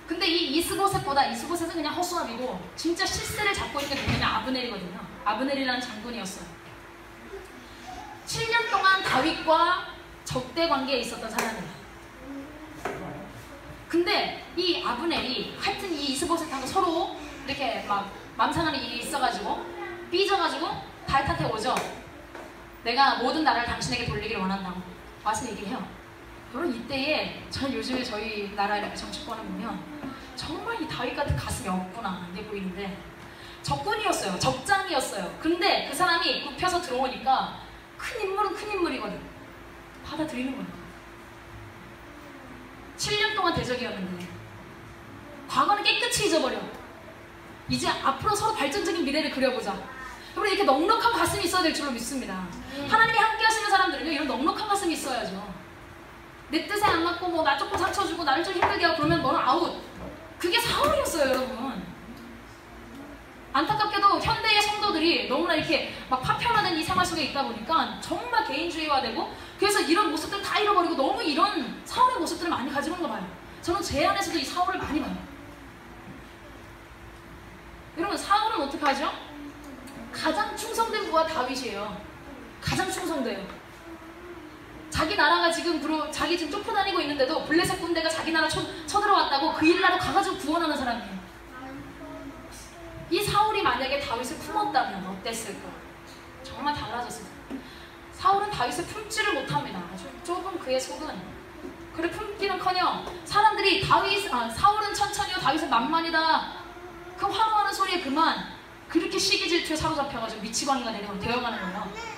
근데 이 이스보셋은 그냥 허수아비고 진짜 실세를 잡고 있는 게 누구냐? 아브넬이거든요. 아브넬이라는 장군이었어요. 7년 동안 다윗과 적대 관계에 있었던 사람이에요. 근데 이 아브넬이 하여튼 이 이스보셋하고 서로 이렇게 막 맘상하는 일이 있어가지고 삐져가지고 다윗한테 오죠. 내가 모든 나라를 당신에게 돌리기를 원한다고 와서 얘기를 해요. 여러분, 이때에 요즘에 저희 나라 이렇게 정치권을 보면 정말 이 다윗 같은 가슴이 없구나 이게 보이는데, 적군이었어요. 적장이었어요. 근데 그 사람이 굽혀서 들어오니까 큰 인물은 큰 인물이거든. 받아들이는 거예요. 7년 동안 대적이었는데 과거는 깨끗이 잊어버려. 이제 앞으로 서로 발전적인 미래를 그려보자. 여러분, 이렇게 넉넉한 가슴이 있어야 될 줄로 믿습니다. 하나님이 함께 하시는 사람들은요, 이런 넉넉한 가슴이 있어야죠. 내 뜻에 안 맞고 뭐 나 조금 상처 주고 나를 좀 힘들게 하고 그러면 너는 아웃. 그게 사울이었어요, 여러분. 안타깝게도 현대의 성도들이 너무나 이렇게 막 파편화된 이 생활 속에 있다 보니까 정말 개인주의화되고, 그래서 이런 모습들 다 잃어버리고 너무 이런 사울의 모습들을 많이 가지고 있는 거 봐요. 저는 제 안에서도 이 사울을 많이 봐요. 여러분, 사울은 어떻게 하죠? 가장 충성된 부하 다윗이에요. 가장 충성돼요. 자기 나라가 자기 지금 쫓겨다니고 있는데도 블레셋 군대가 자기 나라 쳐들어왔다고 그 일나라 가가지고 구원하는 사람이에요. 이 사울이 만약에 다윗을 품었다면 어땠을까? 정말 달라졌을 거예요. 사울은 다윗을 품지를 못합니다. 아주 좁은 그의 속은. 그래 품기는커녕 사람들이 사울은 천천히요, 다윗은 만만이다. 그 환호하는 소리에 그만 그렇게 시기 질투에 사로잡혀가지고 미치광이가 되어가는 거예요.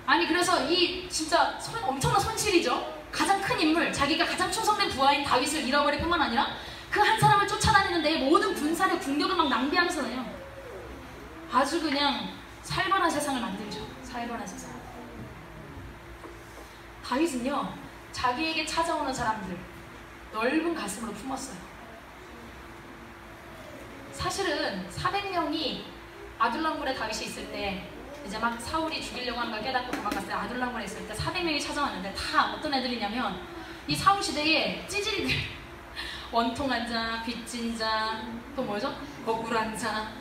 아니, 그래서 이 진짜 엄청난 손실이죠. 가장 큰 인물, 자기가 가장 충성된 부하인 다윗을 잃어버릴 뿐만 아니라 그 한 사람을 쫓아다니는데 모든 군사력, 군력을 막 낭비하면서요. 아주 그냥 살벌한 세상을 만들죠. 살벌한 세상. 다윗은요, 자기에게 찾아오는 사람들 넓은 가슴으로 품었어요. 사실은 400명이 아둘람굴에 다윗이 있을 때, 이제 막 사울이 죽이려고 하는 걸 깨닫고 도망갔을 때, 아둘람굴에 있을 때 400명이 찾아왔는데 다 어떤 애들이냐면 이 사울 시대에 찌질이들. 원통한 자, 빚진 자, 또 뭐죠? 억울한 자.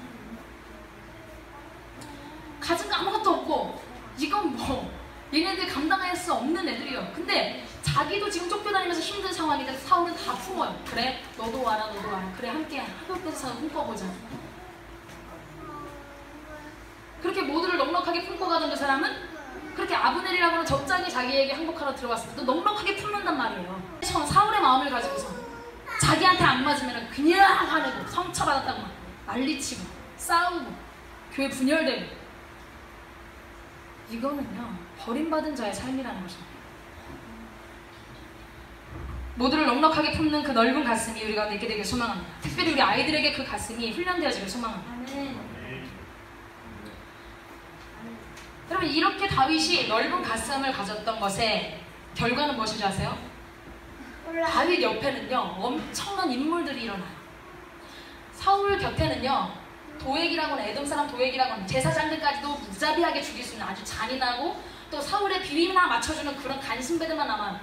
가진 거 아무것도 없고 이건 뭐 얘네들 감당할 수 없는 애들이에요. 근데 자기도 지금 쫓겨다니면서 힘든 상황인데 사울은 다 품어요. 그래, 너도 와라, 너도 와라. 그래, 함께 한국에서 꿈꿔보자. 그렇게 모두를 넉넉하게 품고 가던 그 사람은 그렇게 아브넬이라고 하는 적장이 자기에게 항복하러 들어갔을 때도 넉넉하게 품는단 말이에요. 사울의 마음을 가지고서 자기한테 안 맞으면 그냥 화내고 상처받았다고 막 난리치고 싸우고 교회 분열되고, 이거는요 버림받은 자의 삶이라는 것입니다. 모두를 넉넉하게 품는 그 넓은 가슴이 우리 가운데 있게 되길 소망합니다. 특별히 우리 아이들에게 그 가슴이 훈련되어지길 소망합니다. 여러분, 이렇게 다윗이 넓은 가슴을 가졌던 것의 결과는 무엇인지 아세요? 다윗 옆에는요 엄청난 인물들이 일어나요. 사울 곁에는요 도액이라고는, 에돔 사람 도액이라고는 제사장들까지도 무자비하게 죽일 수 있는 아주 잔인하고 또 사울의 비위나 맞춰주는 그런 간신배들만 남아요.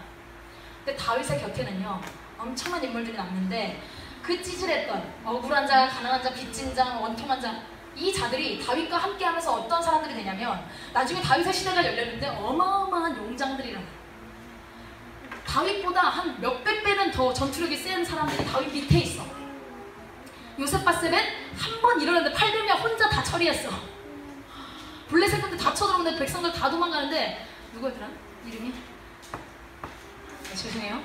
근데 다윗의 곁에는요 엄청난 인물들이 남는데, 그 찌질했던 억울한 자, 가난한 자, 빚진 자, 원통한 자, 이 자들이 다윗과 함께하면서 어떤 사람들이 되냐면 나중에 다윗의 시대가 열렸는데 어마어마한 용장들이라고요. 다윗보다 한 몇백 배는 더 전투력이 센 사람들이 다윗 밑에 있어. 요셉바셉은 한 번 일어났는데 팔 들며 혼자 다 처리했어. 블레셋 군대 다 쳐들어오는데 백성들 다 도망가는데 누구였더라? 이름이? 네, 죄송해요.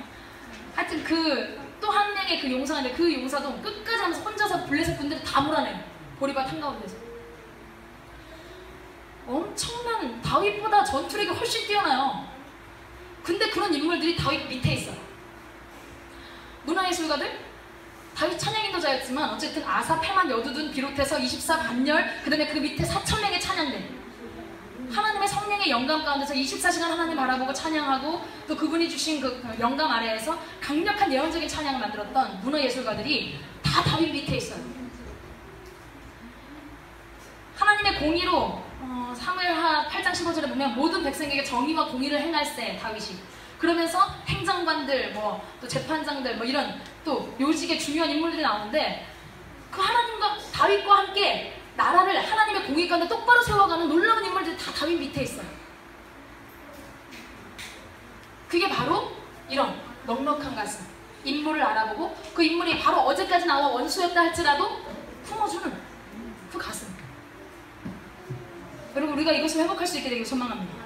하여튼 그 또 한 명의 그 용사인데 그 용사도 끝까지 하면서 혼자서 블레셋 군대를 다 몰아내요. 보리밭 한가운데서. 엄청난, 다윗보다 전투력이 훨씬 뛰어나요. 근데 그런 인물들이 다윗 밑에 있어요. 문화예술가들? 다윗 찬양인도자였지만 어쨌든 아삽, 헤만, 여두둔 비롯해서 24반열, 그 다음에 그 밑에 4,000명의 찬양대, 하나님의 성령의 영감 가운데서 24시간 하나님 바라보고 찬양하고 또 그분이 주신 그 영감 아래에서 강력한 예언적인 찬양을 만들었던 문화예술가들이 다 다윗 밑에 있어요. 하나님의 공의로 사무엘하 8장 15절에 보면 모든 백성에게 정의와 공의를 행할세 다윗이, 그러면서 행정관들, 또 재판장들, 이런 또 요직의 중요한 인물들이 나오는데, 그 하나님과 다윗과 함께 나라를 하나님의 공의 가운데 똑바로 세워가는 놀라운 인물들이 다 다윗 밑에 있어요. 그게 바로 이런 넉넉한 가슴, 인물을 알아보고 그 인물이 바로 어제까지 나와 원수였다 할지라도 품어주는 그 가슴. 여러분, 우리가 이것을 회복할 수 있게 되길 소망합니다.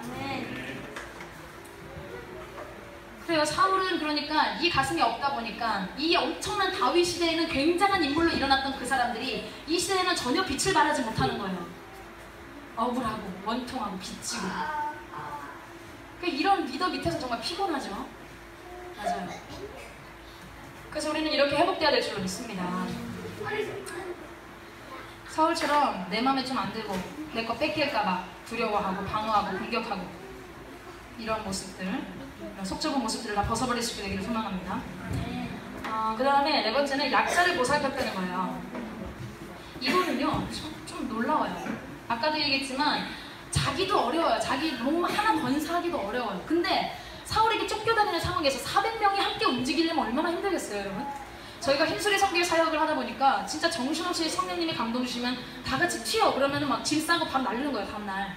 그래요. 사울은 그러니까 이 가슴이 없다 보니까 이 엄청난 다윗 시대에는 굉장한 인물로 일어났던 그 사람들이 이 시대에는 전혀 빛을 발하지 못하는 거예요. 억울하고 원통하고 빚지고. 이런 리더 밑에서 정말 피곤하죠. 맞아요. 그래서 우리는 이렇게 회복돼야 될 줄로 믿습니다. 사울처럼 내 맘에 좀 안 들고 내 거 뺏길까봐 두려워하고 방어하고 공격하고 이런 모습들, 속 좁은 모습들을 다 벗어버릴 수 있게 되기를 소망합니다. 그 다음에 네 번째는 약자를 보살폈다는 거예요. 이거는요 좀 놀라워요. 아까도 얘기했지만 자기도 어려워요. 자기 몸 하나 건사하기도 어려워요. 근데 사울에게 쫓겨다니는 상황에서 400명이 함께 움직이려면 얼마나 힘들겠어요, 여러분? 저희가 흰수리 성길 사역을 하다 보니까 진짜 정신없이 성령님이 감동 주시면 다 같이 튀어. 그러면은 막 짐 싸고 바로 날리는 거예요. 다음날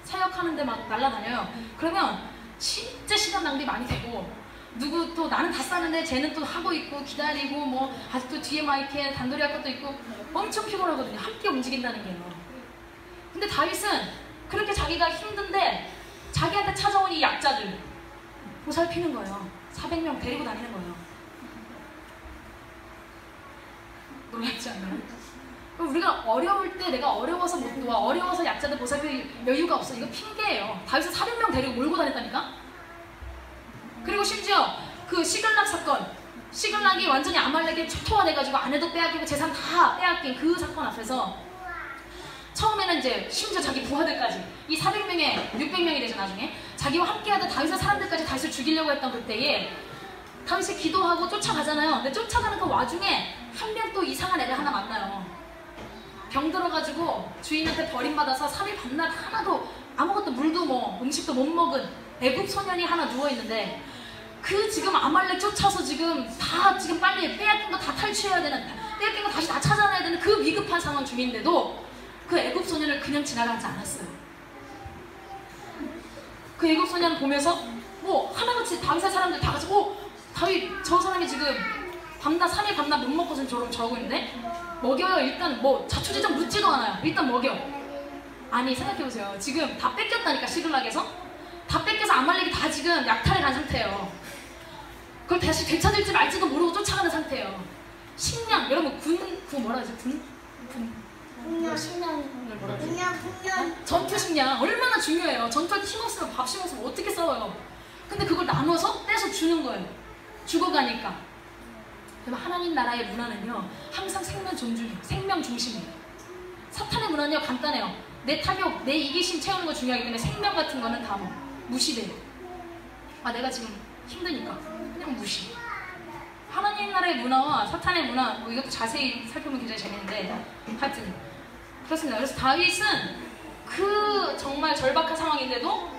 사역하는데 막 날아다녀요. 그러면 진짜 시간 낭비 많이 되고, 누구 또 나는 다 싸는데 쟤는 또 하고 있고 기다리고 아직도 뒤에 마이크에 단도리 할 것도 있고 엄청 피곤하거든요. 함께 움직인다는 게요. 근데 다윗은 그렇게 자기가 힘든데 자기한테 찾아온 이 약자들 보살피는 거예요. 400명 데리고 다니는 거예요. 놀랍지 않나요? 그럼 우리가 어려울 때 내가 어려워서 못 도와, 어려워서 약자들 보살필 여유가 없어, 이거 핑계예요. 다윗은 400명 데리고 몰고 다녔다니까? 그리고 심지어 그 시글락 사건, 시글락이 완전히 아말렉에 초토화돼가지고 아내도 빼앗기고 재산 다 빼앗긴 그 사건 앞에서 처음에는 이제 심지어 자기 부하들까지, 이 400명에 600명이 되죠 나중에, 자기와 함께하던 다윗의 사람들까지 다윗을 죽이려고 했던 그때에 다윗이 기도하고 쫓아가잖아요. 근데 쫓아가는 그 와중에 한 명 또 이상한 애를 하나 만나요. 병 들어가지고 주인한테 버림받아서 3일 밤낮 하나도 아무것도 물도 음식도 못 먹은 애국 소년이 하나 누워있는데, 그 지금 아말렉 쫓아서 지금 빨리 빼앗긴 거 다 탈취해야 되는, 빼앗긴 거 다시 다 찾아내야 되는 그 위급한 상황 중인데도 그 애국 소년을 그냥 지나가지 않았어요. 그 애국 소년을 보면서 하나같이 다윗의 사람들 다 같이 다윗 저 사람이 지금 밤낮 3일 밤낮 못 먹고 지금 저러고 있는데 먹여요. 일단 자초지종 묻지도 않아요. 일단 먹여. 아니 생각해보세요. 지금 다 뺏겼다니까. 시글락에서 다 뺏겨서 아말렉이 다 지금 약탈해 간 상태예요. 그걸 다시 되찾을지 말지도 모르고 쫓아가는 상태예요. 식량, 여러분 뭐라 하지? 전투 식량 얼마나 중요해요. 전투할 때 힘없으면 밥심 없으면 어떻게 싸워요. 근데 그걸 나눠서 떼서 주는 거예요. 죽어가니까. 그럼 하나님 나라의 문화는요, 항상 생명 존중이에요. 생명 중심이에요. 사탄의 문화는요, 간단해요. 내 탐욕, 내 이기심 채우는 거 중요하기 때문에 생명 같은 거는 다 뭐 무시돼요. 아, 내가 지금 힘드니까 그냥 무시. 하나님 나라의 문화와 사탄의 문화, 뭐 이것도 자세히 살펴보면 굉장히 재밌는데, 하여튼 그렇습니다. 그래서 다윗은 그 정말 절박한 상황인데도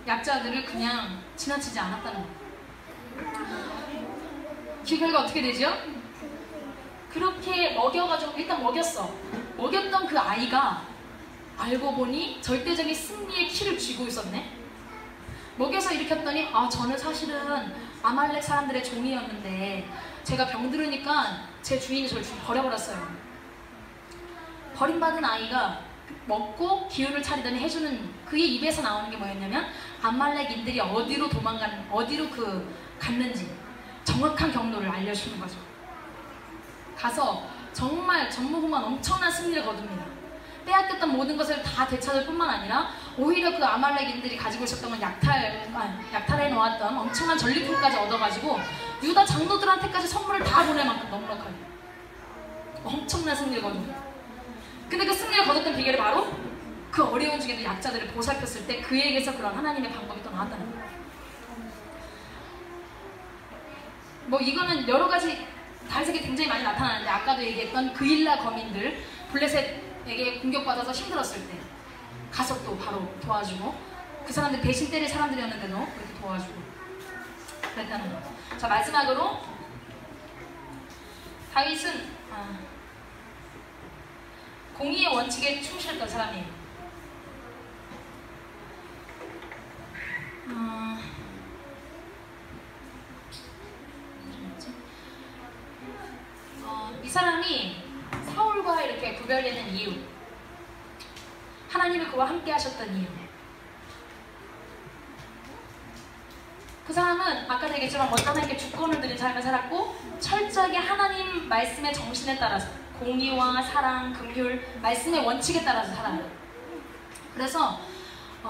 약자들을 그냥 지나치지 않았다는 거예요. 그 결과 어떻게 되죠? 그렇게 먹여가지고 일단 먹였어. 먹였던 그 아이가 알고 보니 절대적인 승리의 키를 쥐고 있었네. 먹여서 일으켰더니, 아, 저는 사실은 아말렉 사람들의 종이었는데 제가 병들으니까 제 주인이 저를 버려버렸어요. 버림받은 아이가 먹고 기운을 차리더니 해주는, 그의 입에서 나오는 게 뭐였냐면, 아말렉인들이 어디로 어디로 갔는지 정확한 경로를 알려주는 거죠. 가서 정말 전무후무한 엄청난 승리를 거둡니다. 빼앗겼던 모든 것을 다 되찾을 뿐만 아니라 오히려 그 아말렉인들이 가지고 있었던 건 약탈해 놓았던 엄청난 전리품까지 얻어가지고 유다 장로들한테까지 선물을 다 보낼 만큼 넉넉하게 엄청난 승리를 거둡니다. 근데 그 승리를 거뒀던 비결이 바로 그 어려운 중에도 약자들을 보살폈을 때 그에게서 그런 하나님의 방법이 또 나왔다는 거예요. 뭐 이거는 여러 가지 다윗에게 굉장히 많이 나타나는데, 아까도 얘기했던 그일라 거민들, 블레셋에게 공격받아서 힘들었을 때 가서 또 바로 도와주고, 그 사람들 대신 때릴 사람들이었는데도 그렇게 도와주고 그랬다는 거예요. 자, 마지막으로 다윗은 공의의 원칙에 충실했던 사람이에요. 이 사람이 사울과 이렇게 구별되는 이유, 하나님이 그와 함께 하셨던 이유, 그 사람은 아까도 얘기했지만 원단하게 주권을 들인 삶을 살았고, 철저하게 하나님 말씀의 정신에 따라서 공의와 사랑, 긍휼, 말씀의 원칙에 따라서 살아요. 그래서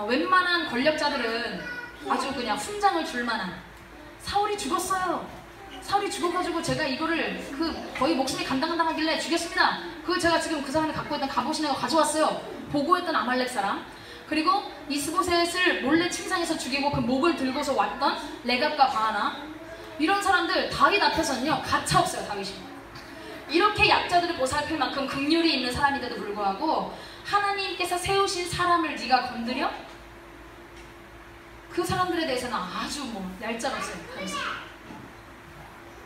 웬만한 권력자들은 아주 그냥 훈장을 줄 만한, 사울이 죽었어요. 사울이 죽어가지고 제가 이거를 거의 목숨이 간당간당하길래 죽였습니다. 그걸 제가 지금 그 사람이 갖고 있던 갑옷이 내가 가져왔어요. 보고했던 아말렉 사람, 그리고 이스보셋을 몰래 침상에서 죽이고 그 목을 들고서 왔던 레갑과 바하나, 이런 사람들 다윗 앞에서는요 가차없어요. 다윗이 이렇게 약자들을 보살필 만큼 긍휼이 있는 사람인데도 불구하고 하나님께서 세우신 사람을 네가 건드려? 그 사람들에 대해서는 아주 얄짤없어요. 다윗은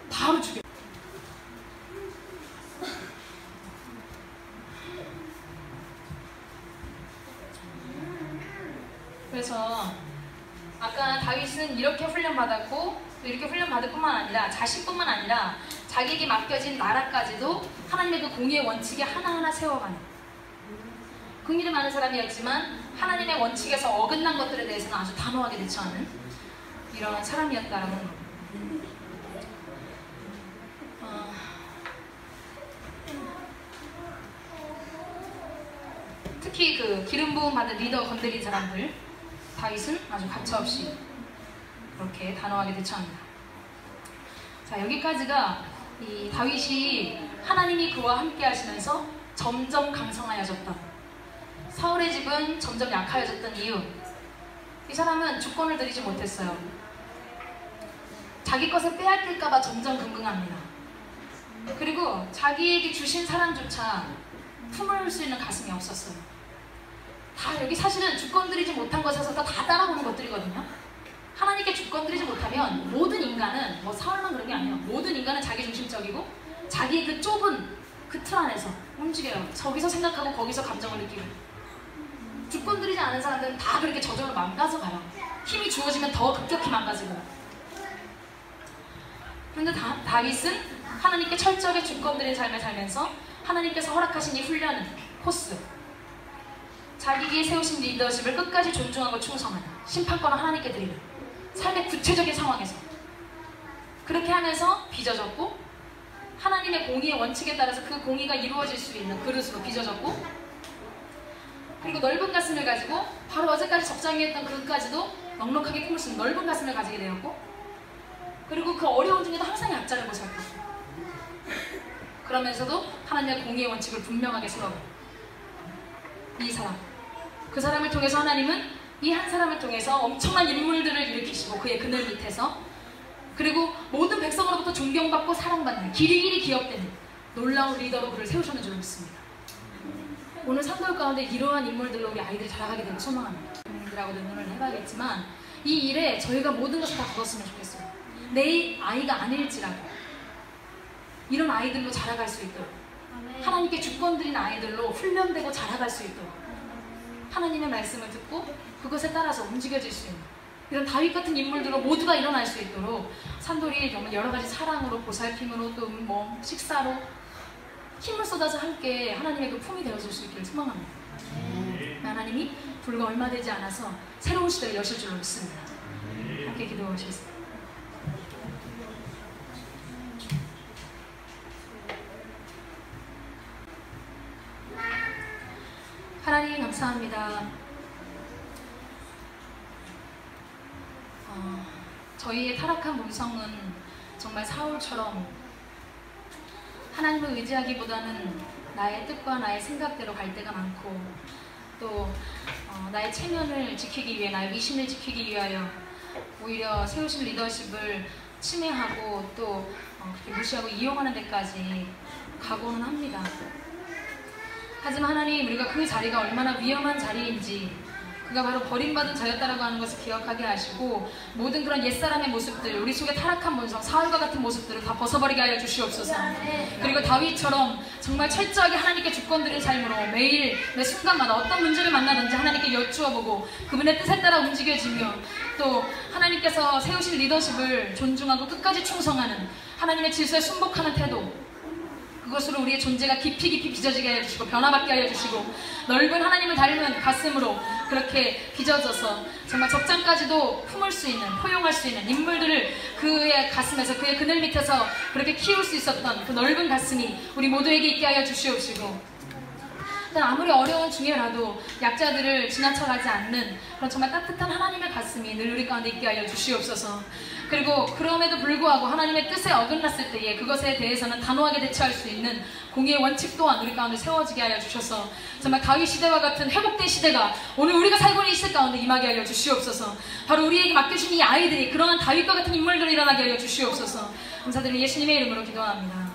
바로 죽여. 그래서 아까 다윗은 이렇게 훈련받았고, 이렇게 훈련받을 뿐만 아니라 자신뿐만 아니라 자기에게 맡겨진 나라까지도 하나님의 그 공의의 원칙에 하나하나 세워가는, 긍휼이 많은 사람이었지만 하나님의 원칙에서 어긋난 것들에 대해서는 아주 단호하게 대처하는 이런 사람이었다라는 겁니다. 특히 그 기름 부음 받은 리더 건드린 사람들, 다윗은 아주 가차없이 그렇게 단호하게 대처합니다. 자, 여기까지가 이 다윗이 하나님이 그와 함께 하시면서 점점 강성하여졌던, 사울의 집은 점점 약하여졌던 이유, 이 사람은 주권을 들이지 못했어요. 자기 것을 빼앗길까봐 점점 긍긍합니다. 그리고 자기에게 주신 사랑조차 품을 수 있는 가슴이 없었어요. 다 여기 사실은 주권 들이지 못한 것에서 다 따라오는 것들이거든요. 하나님께 주권 들이지 못하면 모든 인간은, 사울만 그런 게 아니에요. 모든 인간은 자기중심적이고 자기의 그 좁은 그 틀 안에서 움직여요. 저기서 생각하고 거기서 감정을 느끼고. 주권 들이지 않은 사람들은 다 그렇게 저절로 망가져 가요. 힘이 주어지면 더 급격히 망가지고. 그런데 다윗은 하나님께 철저하게 주권 들인 삶을 살면서 하나님께서 허락하신 이 훈련은, 코스, 자기에게 세우신 리더십을 끝까지 존중하고 충성하는, 심판권을 하나님께 드리는 삶의 구체적인 상황에서 그렇게 하면서 빚어졌고, 하나님의 공의의 원칙에 따라서 그 공의가 이루어질 수 있는 그릇으로 빚어졌고, 그리고 넓은 가슴을 가지고 바로 어제까지 적장했던 그릇까지도 넉넉하게 품을 수 있는 넓은 가슴을 가지게 되었고, 그리고 그 어려운 중에도 항상 약자를 보살펴. 그러면서도 하나님의 공의의 원칙을 분명하게 세워요. 이 사람, 그 사람을 통해서 하나님은 이 한 사람을 통해서 엄청난 인물들을 일으키시고 그의 그늘 밑에서, 그리고 모든 백성으로부터 존경받고 사랑받는, 길이길이 기억되는 놀라운 리더로 그를 세우셨는 줄 믿습니다. 오늘 산돌 가운데 이러한 인물들로 우리 아이들이 자라가게 되길 소망합니다. 부모님들하고도 의논을 해봐야겠지만 이 일에 저희가 모든 것을 다 걸었으면 좋겠어요. 내 아이가 아닐지라도 이런 아이들로 자라갈 수 있도록, 하나님께 주권 드린 아이들로 훈련되고 자라갈 수 있도록, 하나님의 말씀을 듣고 그것에 따라서 움직여질 수 있는 이런 다윗 같은 인물들로 모두가 일어날 수 있도록 산돌이 정말 여러 가지 사랑으로, 보살핌으로, 또 뭐 식사로 힘을 쏟아서 함께 하나님의 그 품이 되어줄 수 있기를 소망합니다. 하나님이 불과 얼마 되지 않아서 새로운 시대를 여실 줄로 믿습니다. 함께 기도하시겠습니다. 하나님 감사합니다. 저희의 타락한 본성은 정말 사울처럼 하나님을 의지하기보다는 나의 뜻과 나의 생각대로 갈 때가 많고, 또 나의 체면을 지키기 위해, 나의 위신을 지키기 위하여 오히려 세우신 리더십을 침해하고 또 그렇게 무시하고 이용하는 데까지 각오는 합니다. 하지만 하나님, 우리가 그 자리가 얼마나 위험한 자리인지, 그가 바로 버림받은 자였다라고 하는 것을 기억하게 하시고, 모든 그런 옛사람의 모습들, 우리 속에 타락한 본성, 사울과 같은 모습들을 다 벗어버리게 하여 주시옵소서. 그리고 다윗처럼 정말 철저하게 하나님께 주권드린 삶으로 매일 매 순간마다 어떤 문제를 만나든지 하나님께 여쭈어보고 그분의 뜻에 따라 움직여지며, 또 하나님께서 세우신 리더십을 존중하고 끝까지 충성하는, 하나님의 질서에 순복하는 태도, 그것으로 우리의 존재가 깊이 빚어지게 하여 주시고 변화받게 하여 주시고, 넓은 하나님을 닮은 가슴으로 그렇게 빚어져서 정말 적장까지도 품을 수 있는, 포용할 수 있는 인물들을 그의 가슴에서, 그의 그늘 밑에서 그렇게 키울 수 있었던 그 넓은 가슴이 우리 모두에게 있게 하여 주시옵시고, 아무리 어려운 중에라도 약자들을 지나쳐가지 않는 그런 정말 따뜻한 하나님의 가슴이 늘 우리 가운데 있게 하여 주시옵소서. 그리고 그럼에도 불구하고 하나님의 뜻에 어긋났을 때에 그것에 대해서는 단호하게 대처할 수 있는 공의의 원칙 또한 우리 가운데 세워지게 하여 주셔서 정말 다윗 시대와 같은 회복된 시대가 오늘 우리가 살고 있는 이 시대 가운데 임하게 하여 주시옵소서. 바로 우리에게 맡겨주신 이 아이들이 그러한 다윗과 같은 인물들을 일어나게 하여 주시옵소서. 감사드리며 예수님의 이름으로 기도합니다.